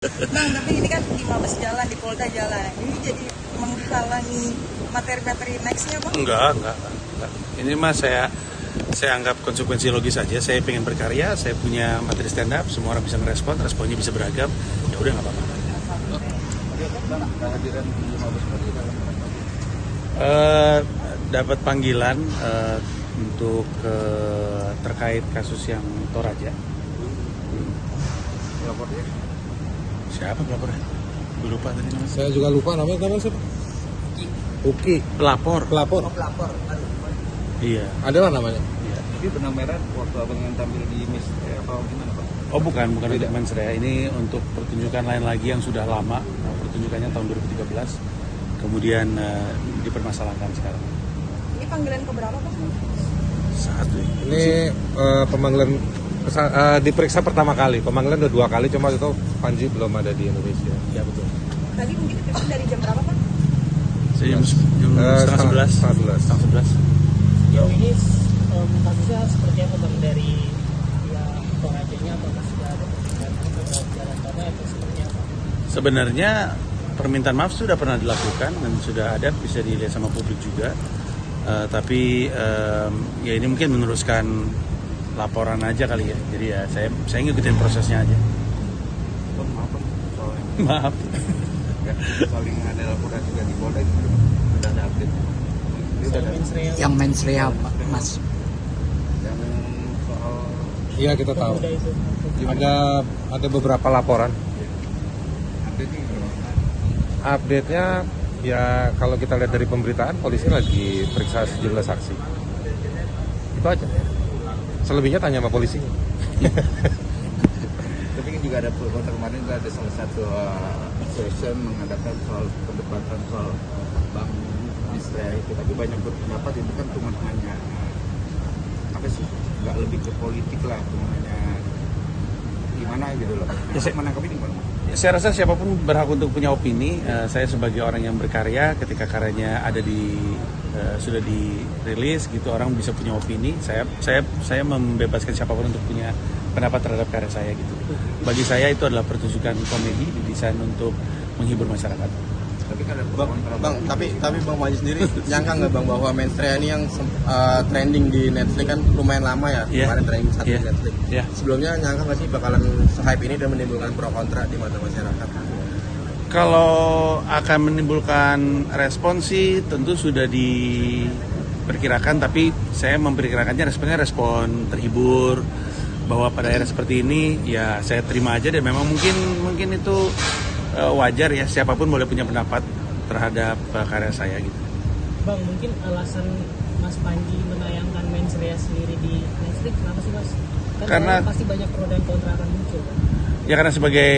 Bang, tapi ini kan di Mabes jalan, di Polda jalan. Ini jadi menghalangi materi-materi nextnya, Bang? Enggak. Ini mah saya anggap konsekuensi logis saja. Saya pengen berkarya, saya punya materi stand up, semua orang bisa ngerespon, responnya bisa beragam. Ya udah nggak apa-apa. Dapat panggilan untuk terkait kasus yang Toraja. Pelapornya? Siapa pelapornya? Gue lupa tadi namanya. Saya juga lupa namanya siapa? Uki. Pelapor. Pelapor. Pelapor. Iya. Adalah namanya. Iya. Tapi benang merah waktu abang yang tampil di Miss apa gimana Pak? Oh bukan untuk Mensrea. Ini untuk pertunjukan lain lagi yang sudah lama. Nah, pertunjukannya tahun 2013. Kemudian dipermasalahkan sekarang. Ini panggilan keberapa, Bang? Satu. Ini pemanggilan diperiksa pertama kali. Pemanggilan udah 2 kali, cuma itu Panji belum ada di Indonesia. Ya betul. Tadi mungkin diperiksa dari jam berapa, Pak? Jam setengah 11. Setengah 11. Jauh ini kasusnya seperti apa Bang dari ya Torajanya, apakah sudah ada persidangan atau jalan tengah atau seperti apa? Sebenarnya permintaan maaf sudah pernah dilakukan dan sudah ada, bisa dilihat sama publik juga. Tapi ya ini mungkin meneruskan laporan aja kali ya. Jadi ya saya ngikutin prosesnya aja. Maaf soalnya Maaf. saling ada laporan juga di Polda itu sudah ada update. Ini udah ada Yang mensrea Pak Mas. yang soal Iya, kita tahu. Pemuda itu. Ada beberapa laporan. update ini gimana? Update-nya ya kalau kita lihat dari pemberitaan, polisi lagi periksa sejumlah saksi. Itu aja. Selebihnya tanya sama polisi. Tapi kan juga ada kontak kemarin juga ada salah satu session mengadakan soal perdebatan soal Bang Mensrea itu, tapi banyak berpendapat itu kan cuma hanya apa sih, nggak lebih ke politik lah, cuma hanya gimana gitu loh. Ya, saya- Menangkap ini gimana? Saya rasa siapapun berhak untuk punya opini. Saya sebagai orang yang berkarya, ketika karyanya ada sudah dirilis gitu, orang bisa punya opini. Saya membebaskan siapapun untuk punya pendapat terhadap karya saya gitu. Bagi saya itu adalah pertunjukan komedi didesain untuk menghibur masyarakat. Tapi kan ada Bang, tapi Bang Panji sendiri nyangka nggak Bang bahwa Mensrea ini yang trending di Netflix kan lumayan lama ya, Iya. kemarin trending satu Iya. di Netflix. Iya. Sebelumnya nyangka nggak sih bakalan se-hype ini dan menimbulkan pro kontra di mata masyarakat? Kalau akan menimbulkan respon sih tentu sudah diperkirakan, tapi saya memperkirakannya responnya respon terhibur, bahwa pada era seperti ini ya saya terima aja, dan memang mungkin itu wajar ya, siapapun boleh punya pendapat terhadap karya saya gitu. Bang, mungkin alasan Mas Panji menayangkan mensrea sendiri di Netflix kenapa sih Mas? Kan Karena- orang pasti banyak pro dan kontra akan muncul kan? Ya karena sebagai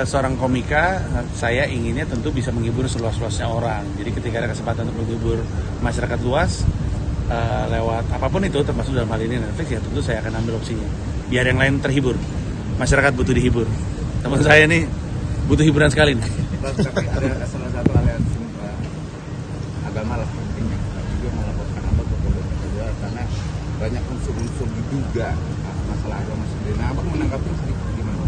seorang komika, saya inginnya tentu bisa menghibur seluas-luasnya orang. Jadi ketika ada kesempatan untuk menghibur masyarakat luas lewat apapun itu, termasuk dalam hal ini Netflix, ya tentu saya akan ambil opsinya. Biar yang lain terhibur. Masyarakat butuh dihibur. Teman saya nih butuh hiburan sekali nih. tapi ada salah satu aliansi agama lah pentingnya juga melaporkan abang ke Polda Metro Jaya karena banyak unsur-unsur diduga masalah agama sendiri. Nah, abang menangkapnya sedikit gimana?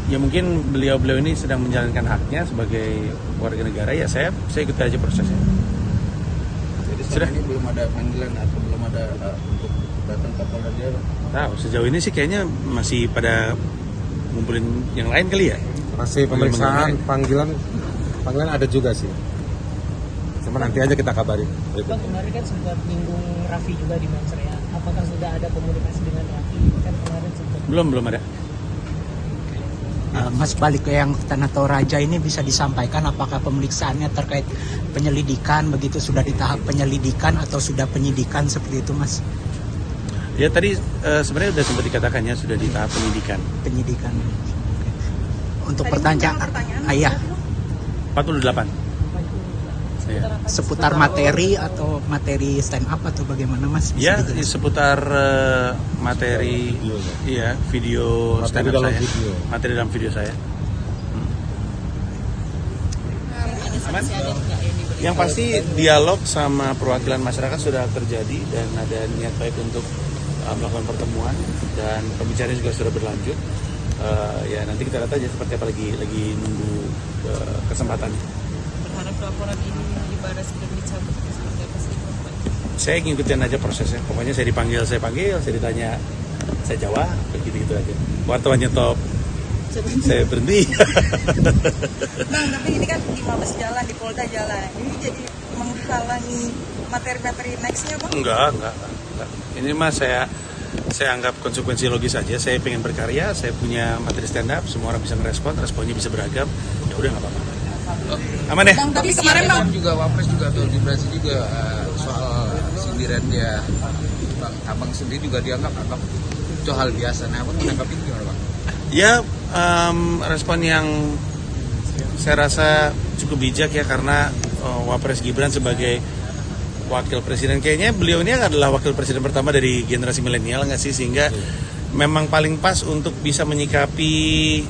Ya mungkin beliau ini sedang menjalankan haknya sebagai warga negara, ya saya ikuti aja prosesnya. Jadi Sudah. ini belum ada panggilan atau belum ada untuk datang ke Polda Jaya. Tahu sejauh ini sih kayaknya masih pada ngumpulin yang lain kali ya. Masih pemeriksaan, panggilan ada juga sih. Cuma nanti aja kita kabari. Bang, kemarin kan sempat nyinggung Raffi juga di mensrea. Apakah sudah ada komunikasi dengan Raffi? Kan kemarin sempat. Belum ada. Mas, balik ke yang Tanah Toraja ini, bisa disampaikan apakah pemeriksaannya terkait penyelidikan, begitu sudah di tahap penyelidikan atau sudah penyidikan seperti itu Mas? Ya tadi sebenarnya sudah sempat dikatakannya sudah di tahap penyidikan. Penyidikan. Untuk Tadi pertanyaan, pertanyaan iya, 48. Ya. seputar materi atau materi stand up atau bagaimana Mas? Bisa Ya, dijelaskan? seputar materi, iya, video Materi stand up dalam saya. video. Materi dalam video saya. Aman? Yang pasti dialog sama perwakilan masyarakat sudah terjadi dan ada niat baik untuk melakukan pertemuan, dan pembicaraan juga sudah berlanjut. Ya nanti kita lihat aja seperti apa, lagi nunggu kesempatannya. Berharap laporan ini di Baras sudah dicabut seperti apa sih? Saya ngikutin aja prosesnya. Pokoknya saya dipanggil, saya ditanya, saya jawab, begitu aja. Wartawan nyetop, saya berhenti. Bang, tapi ini kan di Mabes jalan, di Polda jalan. Ini jadi menghalangi materi-materi nextnya, Bang? Enggak. Ini mah saya anggap konsekuensi logis saja. Saya pengen berkarya, saya punya materi stand up, semua orang bisa ngerespon, responnya bisa beragam. Ya udah nggak apa-apa. Aman ya? Bang, tapi kemarin Bang, juga Wapres juga atau Gibran juga soal sindiran dia, Bang, abang sendiri juga dianggap itu hal biasa. Nah, abang menanggapi itu gimana, Bang? Ya, respon yang saya rasa cukup bijak ya, karena Wapres Gibran sebagai wakil presiden, kayaknya beliau ini adalah wakil presiden pertama dari generasi milenial nggak sih, sehingga memang paling pas untuk bisa menyikapi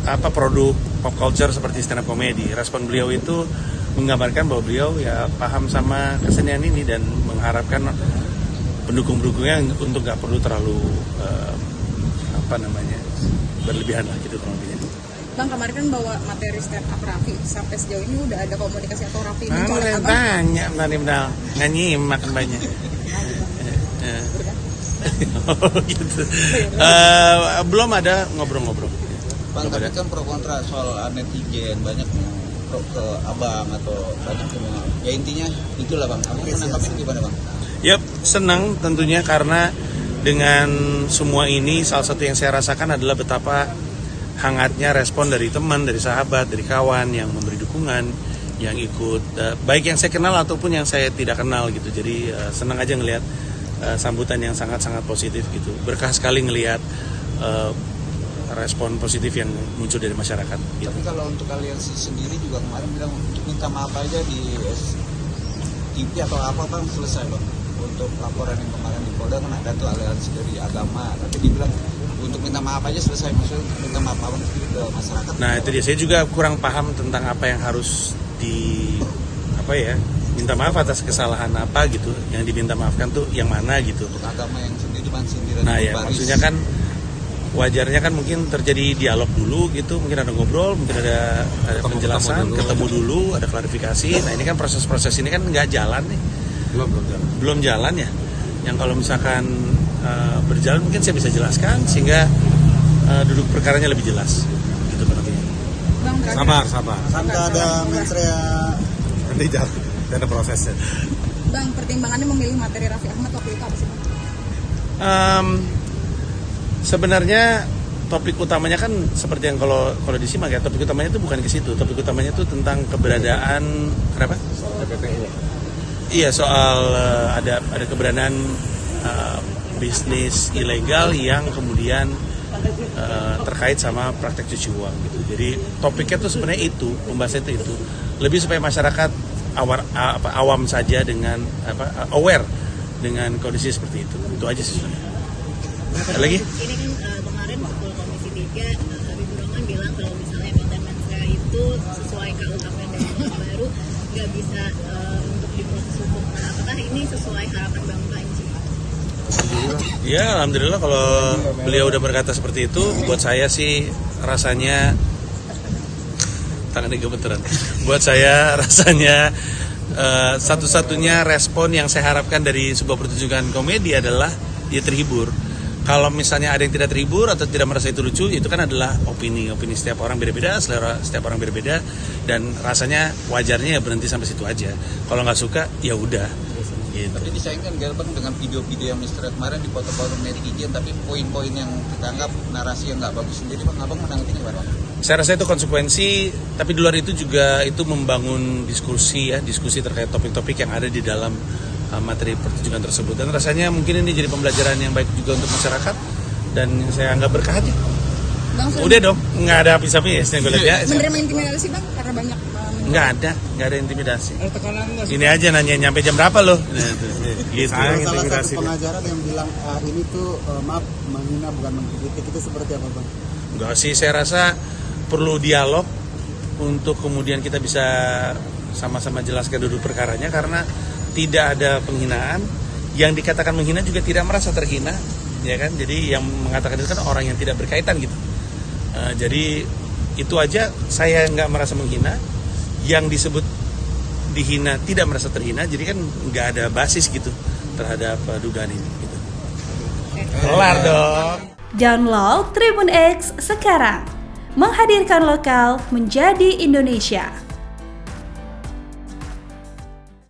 produk pop culture seperti stand up comedy. Respon beliau itu menggambarkan bahwa beliau ya paham sama kesenian ini dan mengharapkan pendukung-pendukungnya untuk nggak perlu terlalu berlebihan lah gitu kurang lebihnya. Bang, kemarin kan bawa materi stand up Raffi, sampai sejauh ini udah ada komunikasi atau Raffi mencolek Abang? Tanya tadi nyanyi makan banyak. Oh gitu. Belum ada ngobrol-ngobrol. Bang, tapi kan pro kontra soal netizen, banyak pro ke abang atau banyak ya intinya itulah Bang. Abang menanggapi gimana, Bang? Yap, senang tentunya, karena dengan semua ini salah satu yang saya rasakan adalah betapa hangatnya respon dari teman, dari sahabat, dari kawan yang memberi dukungan, yang ikut, baik yang saya kenal ataupun yang saya tidak kenal gitu. Jadi senang aja ngelihat sambutan yang sangat-sangat positif gitu. Berkah sekali ngelihat respon positif yang muncul dari masyarakat. Gitu. Tapi kalau untuk kalian sendiri juga kemarin bilang untuk minta maaf aja di TV atau apa Bang, selesai Bang. Untuk laporan yang kemarin di Polda kan ada tuh aliansi dari agama, tapi dibilang untuk minta maaf aja selesai, maksudnya untuk minta maaf abang sendiri ke masyarakat. Nah itu dia, saya juga kurang paham tentang apa yang harus minta maaf atas kesalahan apa gitu, yang diminta maafkan tuh yang mana gitu. Untuk agama yang sendiri Bang, sindiran Nah ya, maksudnya kan wajarnya kan mungkin terjadi dialog dulu gitu, mungkin ada ngobrol, mungkin ada penjelasan, ketemu dulu, ada klarifikasi. Nah ini kan proses-proses ini kan nggak jalan nih. Belum jalan ya. Yang kalau misalkan berjalan mungkin saya bisa jelaskan sehingga duduk perkaranya lebih jelas. Gitu pentingnya. Bang, Sabar. Sampai ada mensrea Nanti jalan, ada prosesnya. Bang, pertimbangannya memilih materi Raffi Ahmad waktu itu apa sih, Bang? Sebenarnya topik utamanya kan seperti yang kalau disimak ya, topik utamanya itu bukan ke situ. Topik utamanya itu tentang keberadaan kenapa? Iya, soal ada keberadaan bisnis ilegal yang kemudian terkait sama praktek cuci uang gitu. Jadi topiknya tuh sebenarnya itu, pembahasannya itu lebih supaya masyarakat awam saja dengan aware dengan kondisi seperti itu. Itu aja sih sebenarnya. Ada lagi? Ini kan kemarin Ketua Komisi 3 Habibur Rahman bilang kalau misalnya konten mensrea itu sesuai KUHP dan baru nggak bisa untuk diproses hukum. Nah, apakah ini sesuai harapan Bang Panji? Ya, alhamdulillah kalau beliau udah berkata seperti itu, buat saya sih rasanya tangannya gemeteran. Buat saya rasanya satu-satunya respon yang saya harapkan dari sebuah pertunjukan komedi adalah dia terhibur. Kalau misalnya ada yang tidak terhibur atau tidak merasa itu lucu, itu kan adalah opini setiap orang beda-beda, selera setiap orang beda-beda, dan rasanya wajarnya ya berhenti sampai situ aja. Kalau nggak suka ya udah. Gitu. Tapi disayangkan gak Bang dengan video-video yang misteri kemarin di foto-foto netizen, tapi poin-poin yang kita anggap narasi yang nggak bagus sendiri, Bang, abang menanggapinya gimana, Bang? Saya rasa itu konsekuensi, tapi di luar itu juga itu membangun diskusi terkait topik-topik yang ada di dalam materi pertunjukan tersebut, dan rasanya mungkin ini jadi pembelajaran yang baik juga untuk masyarakat, dan saya anggap berkah aja. Bang, Udah dong, nggak ada habis-habis gue lihat ya. menerima intimidasi Bang karena banyak Nggak ada intimidasi. Ini aja nanya nyampe jam berapa loh? Gitu. salah satu pengajaran yang bilang ini tuh maaf menghina bukan mengkritik, itu seperti apa Bang? Enggak sih, saya rasa perlu dialog untuk kemudian kita bisa sama-sama jelaskan duduk perkaranya, karena tidak ada penghinaan. Yang dikatakan menghina juga tidak merasa terhina, ya kan? Jadi yang mengatakan itu kan orang yang tidak berkaitan gitu. Jadi itu aja, saya nggak merasa menghina. Yang disebut dihina tidak merasa terhina, jadi kan nggak ada basis gitu terhadap dugaan ini. Gitu. Kelar dong. Download Tribun X sekarang, menghadirkan lokal menjadi Indonesia.